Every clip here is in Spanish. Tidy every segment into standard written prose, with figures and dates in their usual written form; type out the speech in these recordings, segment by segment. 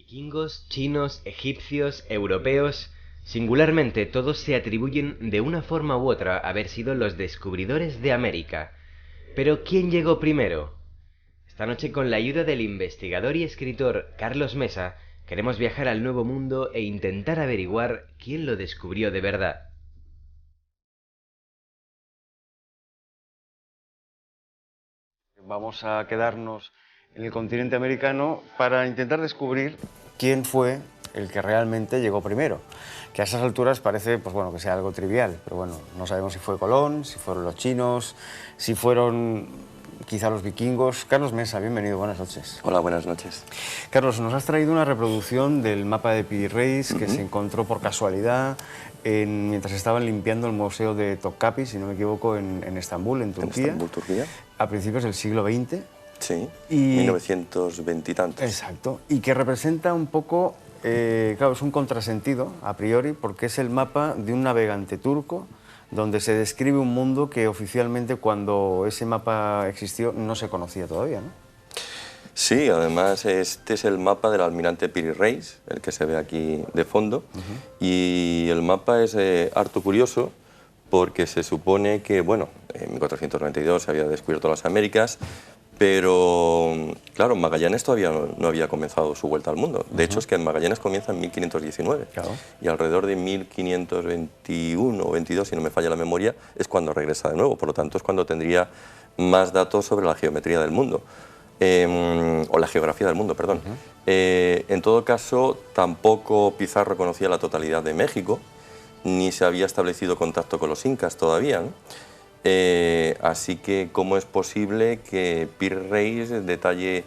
Vikingos, chinos, egipcios, europeos, singularmente todos se atribuyen de una forma u otra haber sido los descubridores de América. Pero ¿quién llegó primero? Esta noche, con la ayuda del investigador y escritor Carlos Mesa, queremos viajar al Nuevo Mundo e intentar averiguar quién lo descubrió de verdad. Vamos a quedarnos en el continente americano para intentar descubrir quién fue el que realmente llegó primero. Que a esas alturas parece, pues bueno, que sea algo trivial, pero bueno, no sabemos si fue Colón, si fueron los chinos, si fueron quizá los vikingos. Carlos Mesa, bienvenido, buenas noches. Hola, buenas noches. Carlos, nos has traído una reproducción del mapa de Piri Reis que se encontró por casualidad mientras estaban limpiando el museo de Topkapi, si no me equivoco, en Estambul, en Turquía. En Estambul, Turquía. A principios del siglo XX. Sí, 1920 y tantos. Exacto, y que representa un poco, claro, es un contrasentido a priori, porque es el mapa de un navegante turco donde se describe un mundo que oficialmente, cuando ese mapa existió, no se conocía todavía, ¿no? Sí, además este es el mapa del almirante Piri Reis, el que se ve aquí de fondo, y el mapa es harto curioso porque se supone que, bueno, en 1492 se había descubierto las Américas, pero, claro, Magallanes todavía no había comenzado su vuelta al mundo. De hecho, es que Magallanes comienza en 1519. Claro. Y alrededor de 1521 o 22, si no me falla la memoria, es cuando regresa de nuevo. Por lo tanto, es cuando tendría más datos sobre la geometría del mundo. O la geografía del mundo, perdón. En todo caso, tampoco Pizarro conocía la totalidad de México, ni se había establecido contacto con los incas todavía, ¿no? Así que, ¿cómo es posible que Piri Reis detalle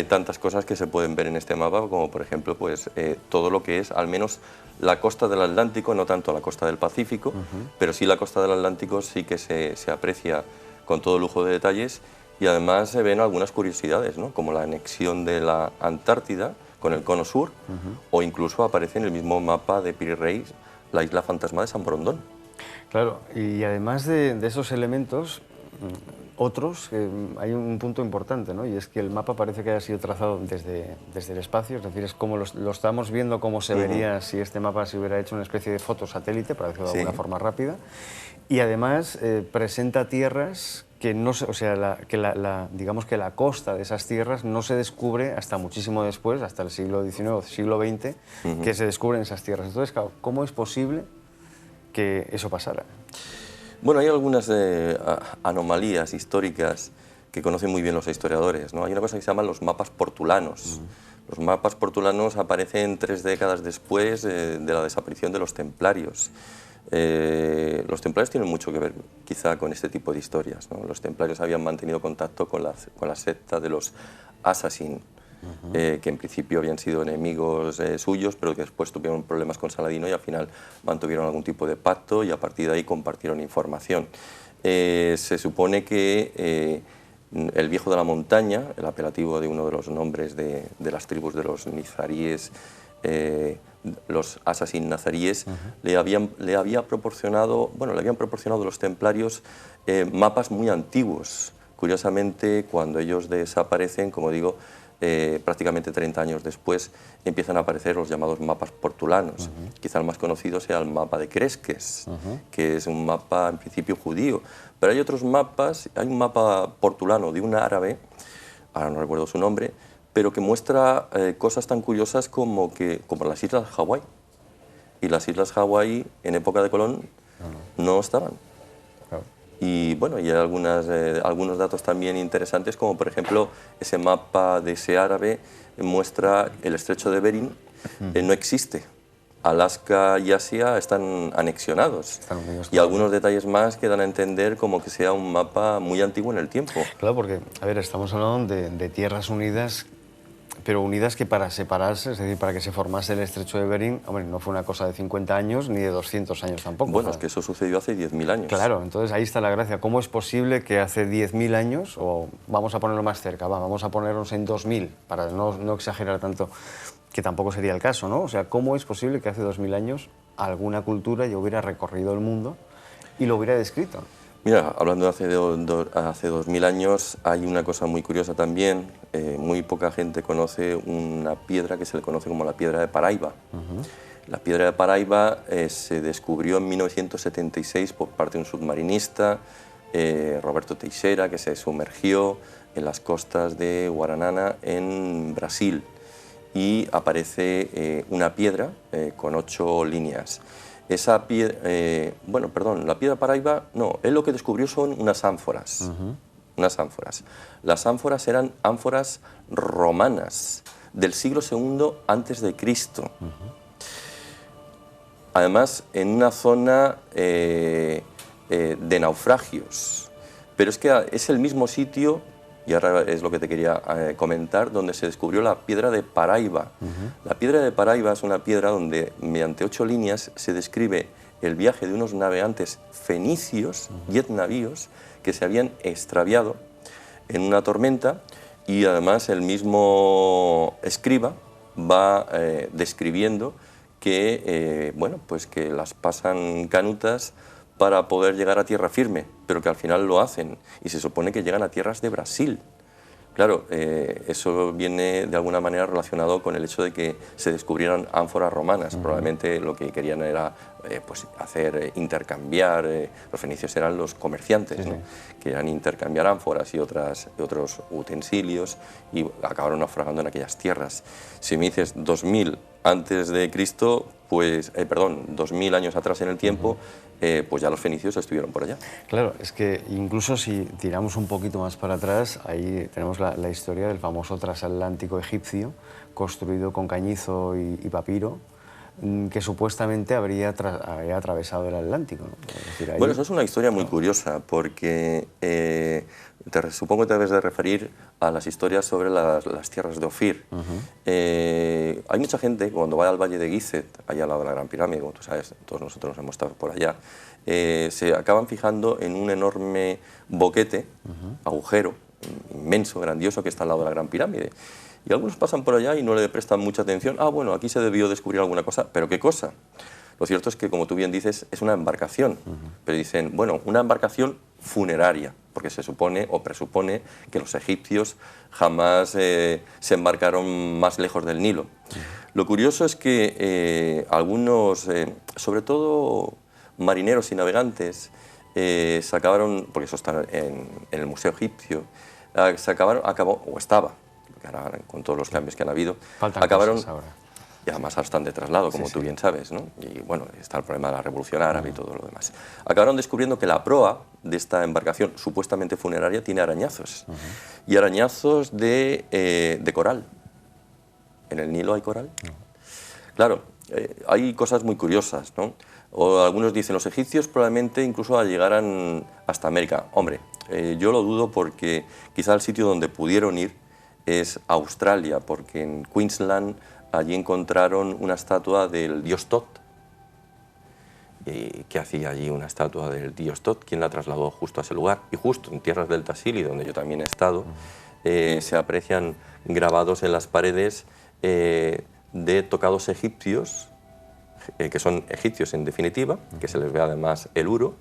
tantas cosas que se pueden ver en este mapa, como por ejemplo, pues, todo lo que es, al menos, la costa del Atlántico, no tanto la costa del Pacífico, pero sí la costa del Atlántico sí que se aprecia con todo lujo de detalles, y además se ven algunas curiosidades, ¿no? Como la anexión de la Antártida con el cono sur, o incluso aparece en el mismo mapa de Piri Reis la isla fantasma de San Borondón. Claro, y además de esos elementos, otros, hay un punto importante, ¿no? Y es que el mapa parece que haya sido trazado desde el espacio, es decir, es como lo estamos viendo, cómo se vería si este mapa se hubiera hecho una especie de fotosatélite, para decirlo de alguna forma rápida, y además presenta tierras que no se, o sea, digamos que la costa de esas tierras no se descubre hasta muchísimo después, hasta el siglo XIX o siglo XX, que se descubren esas tierras. Entonces, claro, ¿cómo es posible que eso pasara? Bueno, hay algunas anomalías históricas que conocen muy bien los historiadores, ¿no? Hay una cosa que se llama los mapas portulanos. Los mapas portulanos aparecen 3 décadas después de la desaparición de los templarios. Los templarios tienen mucho que ver quizá con este tipo de historias, ¿no? Los templarios habían mantenido contacto con la secta de los Assassin, que en principio habían sido enemigos suyos, pero que después tuvieron problemas con Saladino y al final mantuvieron algún tipo de pacto y a partir de ahí compartieron información. Se supone que el Viejo de la Montaña, el apelativo de uno de los nombres de las tribus de los nizaríes, los Assassin nazaríes, le habían proporcionado los templarios mapas muy antiguos. Curiosamente, cuando ellos desaparecen, como digo, prácticamente 30 años después empiezan a aparecer los llamados mapas portulanos. Quizá el más conocido sea el mapa de Cresques, que es un mapa en principio judío, pero hay otros mapas. Hay un mapa portulano de un árabe, ahora no recuerdo su nombre, pero que muestra cosas tan curiosas como las islas Hawái. Y las islas Hawái en época de Colón no estaban. Y bueno, y hay algunos datos también interesantes, como por ejemplo ese mapa de ese árabe muestra el estrecho de Bering, no existe. Alaska y Asia están anexionados. Y algunos detalles más que dan a entender como que sea un mapa muy antiguo en el tiempo. Claro, porque, a ver, estamos hablando de tierras unidas, pero unidas que para separarse, es decir, para que se formase el estrecho de Bering, hombre, no fue una cosa de 50 años ni de 200 años tampoco. Bueno, es que eso sucedió hace 10.000 años. Claro, entonces ahí está la gracia. ¿Cómo es posible que hace 10.000 años, o vamos a ponerlo más cerca, vamos a ponernos en 2000, para no exagerar tanto, que tampoco sería el caso, ¿no? O sea, ¿cómo es posible que hace 2000 años alguna cultura ya hubiera recorrido el mundo y lo hubiera descrito? Mira, hablando de hace 2000 años, hay una cosa muy curiosa también. Muy poca gente conoce una piedra que se le conoce como la piedra de Paraiba. La piedra de Paraiba se descubrió en 1976 por parte de un submarinista, Roberto Teixeira, que se sumergió en las costas de Guaranana, en Brasil, y aparece una piedra con 8 líneas. Esa piedra, bueno, perdón, la piedra Paraiba, no, él lo que descubrió son unas ánforas. Unas ánforas. Las ánforas eran ánforas romanas del siglo II antes de Cristo. Además, en una zona de naufragios. Pero es que es el mismo sitio, y ahora es lo que te quería comentar, donde se descubrió la piedra de Paraiba. La piedra de Paraiba es una piedra donde, mediante 8 líneas, se describe el viaje de unos navegantes fenicios, 10 navíos, que se habían extraviado en una tormenta, y además el mismo escriba va describiendo que, bueno, pues que las pasan canutas para poder llegar a tierra firme, pero que al final lo hacen, y se supone que llegan a tierras de Brasil. Claro, eso viene de alguna manera relacionado con el hecho de que se descubrieran ánforas romanas. Probablemente lo que querían era pues hacer intercambiar, los fenicios eran los comerciantes, ¿no? Querían intercambiar ánforas y otros utensilios, y acabaron naufragando en aquellas tierras. Si me dices 2000 antes de Cristo, pues, perdón, 2000 años atrás en el tiempo, pues ya los fenicios estuvieron por allá. Claro, es que incluso si tiramos un poquito más para atrás, ahí tenemos la historia del famoso transatlántico egipcio, construido con cañizo y papiro, que supuestamente habría atravesado el Atlántico, ¿no? Es decir, ahí... Bueno, eso es una historia muy curiosa, porque supongo que te debes de referir a las historias sobre las tierras de Ofir. Hay mucha gente, cuando va al Valle de Gizeh, allá al lado de la Gran Pirámide, como tú sabes, todos nosotros hemos estado por allá, se acaban fijando en un enorme boquete, agujero, inmenso, grandioso, que está al lado de la Gran Pirámide. Y algunos pasan por allá y no le prestan mucha atención. Ah, bueno, aquí se debió descubrir alguna cosa, pero ¿qué cosa? Lo cierto es que, como tú bien dices, es una embarcación. Pero dicen, bueno, una embarcación funeraria, porque se supone o presupone que los egipcios jamás se embarcaron más lejos del Nilo. Lo curioso es que algunos, sobre todo marineros y navegantes, se acabaron, porque eso está en el Museo Egipcio, estaba, porque ahora con todos los cambios que han habido, acabaron, y además ahora están de traslado, como tú bien sabes, ¿no? Y bueno, está el problema de la Revolución Árabe y todo lo demás. Acabaron descubriendo que la proa de esta embarcación supuestamente funeraria tiene arañazos, y arañazos de coral. ¿En el Nilo hay coral? Claro, hay cosas muy curiosas, ¿no? O algunos dicen, los egipcios probablemente incluso llegaran hasta América. Hombre, yo lo dudo, porque quizá el sitio donde pudieron ir es Australia, porque en Queensland allí encontraron una estatua del dios Tot. ¿Qué hacía allí una estatua del dios Tot? ¿Quién la trasladó justo a ese lugar? Y justo en tierras del Tassili, donde yo también he estado, se aprecian grabados en las paredes de tocados egipcios, que son egipcios en definitiva, que se les ve además el uro,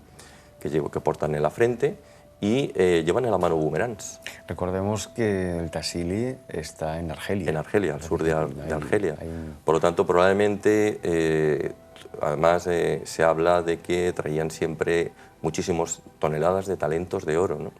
que portan en la frente, y llevan en la mano boomerangs. Recordemos que el Tassili está en Argelia. En Argelia, al sur de Argelia. Por lo tanto, probablemente, además se habla de que traían siempre muchísimas toneladas de talentos de oro, ¿no?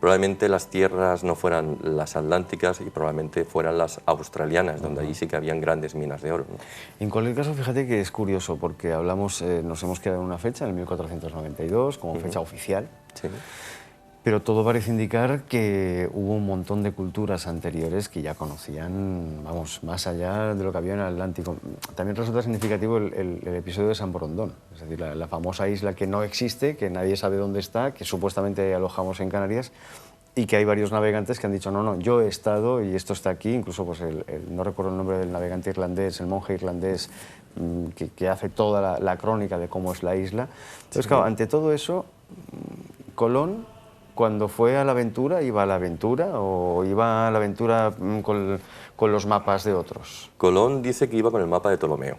Probablemente las tierras no fueran las atlánticas y probablemente fueran las australianas, donde allí sí que habían grandes minas de oro, ¿no? En cualquier caso, fíjate que es curioso, porque hablamos, nos hemos quedado en una fecha, en el 1492, como fecha oficial. Sí. Pero todo parece indicar que hubo un montón de culturas anteriores que ya conocían, vamos, más allá de lo que había en el Atlántico. También resulta significativo el episodio de San Borondón, es decir, la famosa isla que no existe, que nadie sabe dónde está, que supuestamente alojamos en Canarias, y que hay varios navegantes que han dicho, no, no, yo he estado y esto está aquí. Incluso pues no recuerdo el nombre del navegante irlandés, el monje irlandés, que hace toda la crónica de cómo es la isla. Entonces, claro, ante todo eso, Colón, cuando fue a la aventura, ¿iba a la aventura o iba a la aventura con los mapas de otros? Colón dice que iba con el mapa de Ptolomeo.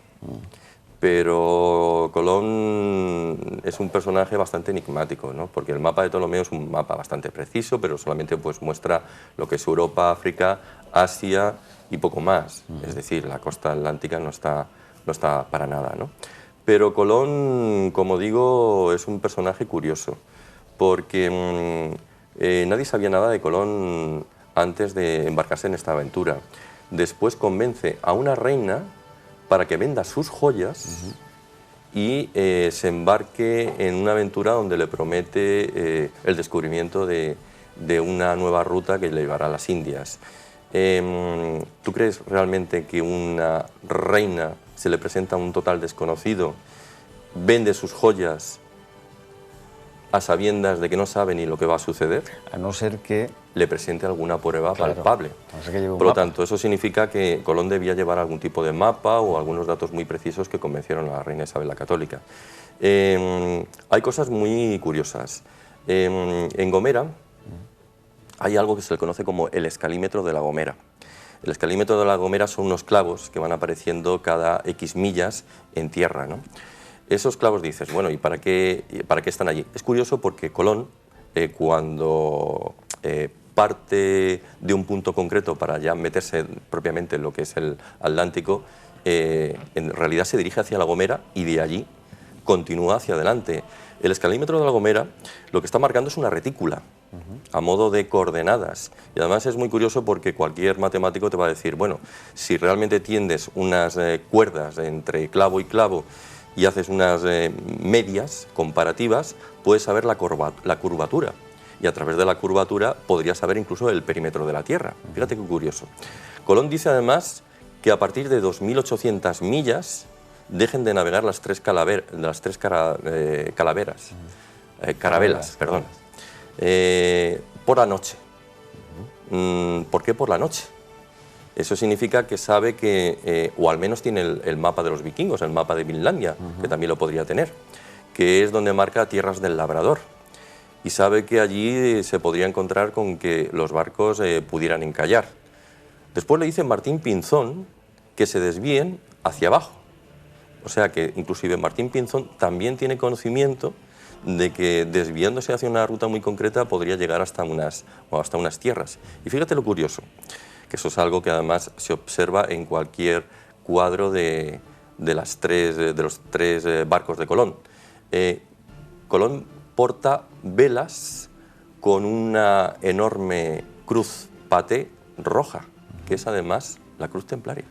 Pero Colón es un personaje bastante enigmático, ¿no? Porque el mapa de Ptolomeo es un mapa bastante preciso, pero solamente pues, muestra lo que es Europa, África, Asia y poco más. Es decir, la costa atlántica no está para nada, ¿no? Pero Colón, como digo, es un personaje curioso, porque nadie sabía nada de Colón antes de embarcarse en esta aventura. Después convence a una reina para que venda sus joyas y se embarque en una aventura donde le promete el descubrimiento de una nueva ruta que le llevará a las Indias. ¿Tú crees realmente que una reina se le presenta a un total desconocido, vende sus joyas a sabiendas de que no sabe ni lo que va a suceder? A no ser que le presente alguna prueba claro, palpable. no sé que lleve un Por lo mapa. tanto, eso significa que Colón debía llevar algún tipo de mapa o algunos datos muy precisos que convencieron a la reina Isabel la Católica. Hay cosas muy curiosas. En Gomera hay algo que se le conoce como el escalímetro de la Gomera. El escalímetro de la Gomera son unos clavos que van apareciendo cada X millas en tierra, ¿no? Esos clavos dices, bueno, ¿y para qué están allí? Es curioso porque Colón, cuando parte de un punto concreto para ya meterse propiamente en lo que es el Atlántico, en realidad se dirige hacia La Gomera y de allí continúa hacia adelante. El escalímetro de La Gomera lo que está marcando es una retícula, a modo de coordenadas. Y además es muy curioso porque cualquier matemático te va a decir, bueno, si realmente tiendes unas cuerdas entre clavo y clavo y haces unas medias comparativas, puedes saber la curvatura. Y a través de la curvatura podrías saber incluso el perímetro de la Tierra. Fíjate qué curioso. Colón dice además que a partir de 2.800 millas dejen de navegar las tres carabelas, perdón, por la noche. ¿Por qué por la noche? Eso significa que sabe que, o al menos tiene el mapa de los vikingos, el mapa de Vinlandia, que también lo podría tener, que es donde marca tierras del Labrador. Y sabe que allí se podría encontrar con que los barcos pudieran encallar. Después le dice Martín Pinzón que se desvíen hacia abajo. O sea que inclusive Martín Pinzón también tiene conocimiento de que desviándose hacia una ruta muy concreta podría llegar hasta unas tierras. Y fíjate lo curioso, que eso es algo que además se observa en cualquier cuadro de los tres barcos de Colón. Colón porta velas con una enorme cruz paté roja, que es además la cruz templaria.